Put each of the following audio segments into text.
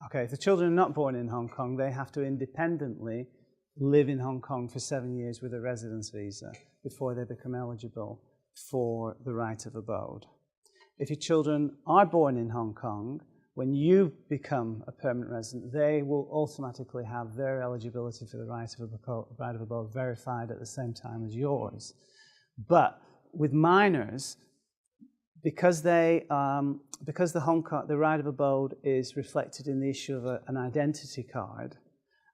Okay, if the children are not born in Hong Kong, they have to independently live in Hong Kong for 7 years with a residence visa before they become eligible for the right of abode. If your children are born in Hong Kong, when you become a permanent resident, they will automatically have their eligibility for the right of abode verified at the same time as yours. But with minors, because the right of abode is reflected in the issue of an identity card,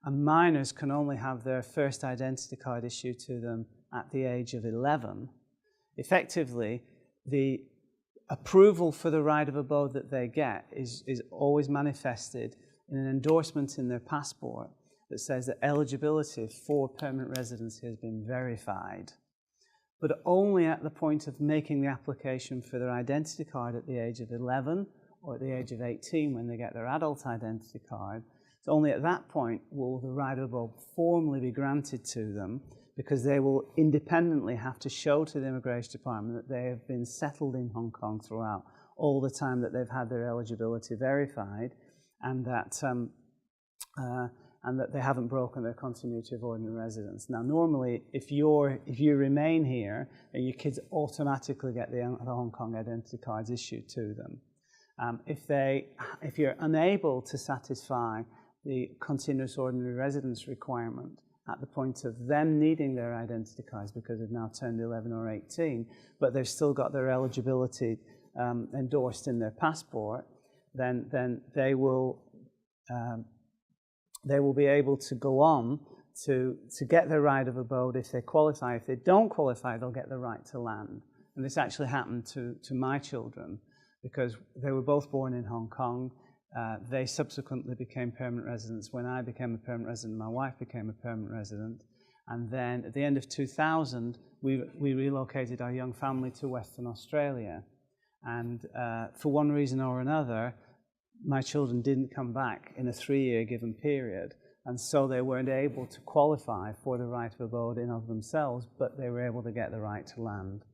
and minors can only have their first identity card issued to them at the age of 11, effectively, the approval for the right of abode that they get is always manifested in an endorsement in their passport that says that eligibility for permanent residency has been verified, but only at the point of making the application for their identity card at the age of 11 or at the age of 18 when they get their adult identity card. So only at that point will the right of abode formally be granted to them, because they will independently have to show to the Immigration Department that they have been settled in Hong Kong throughout all the time that they've had their eligibility verified, and that they haven't broken their continuity of ordinary residence. Now, normally, if you remain here, your kids automatically get the Hong Kong identity cards issued to them. If you're unable to satisfy the continuous ordinary residence requirement at the point of them needing their identity cards because they've now turned 11 or 18, but they've still got their eligibility endorsed in their passport, then they will be able to go on to get their right of abode if they qualify. If they don't qualify, they'll get the right to land. And this actually happened to my children, because they were both born in Hong Kong. They subsequently became permanent residents. When I became a permanent resident, my wife became a permanent resident. And then at the end of 2000, we relocated our young family to Western Australia. And for one reason or another, my children didn't come back in a 3-year given period. And so they weren't able to qualify for the right of abode in of themselves, but they were able to get the right to land.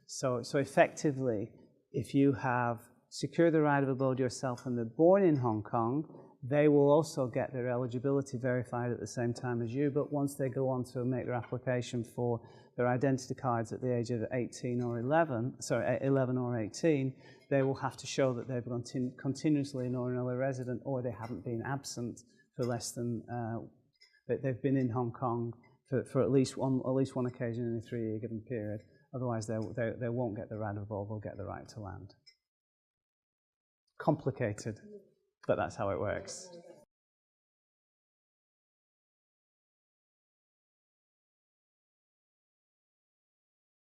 So effectively, if you have secured the right of abode yourself and they're born in Hong Kong, they will also get their eligibility verified at the same time as you, but once they go on to make their application for their identity cards at the age of 11 or 18, they will have to show that they've been continuously an ordinary resident, or they haven't been absent for less than, they've been in Hong Kong for at least one occasion in a 3-year given period. Otherwise, they won't get the right of abode, they'll get the right to land. Complicated, but that's how it works.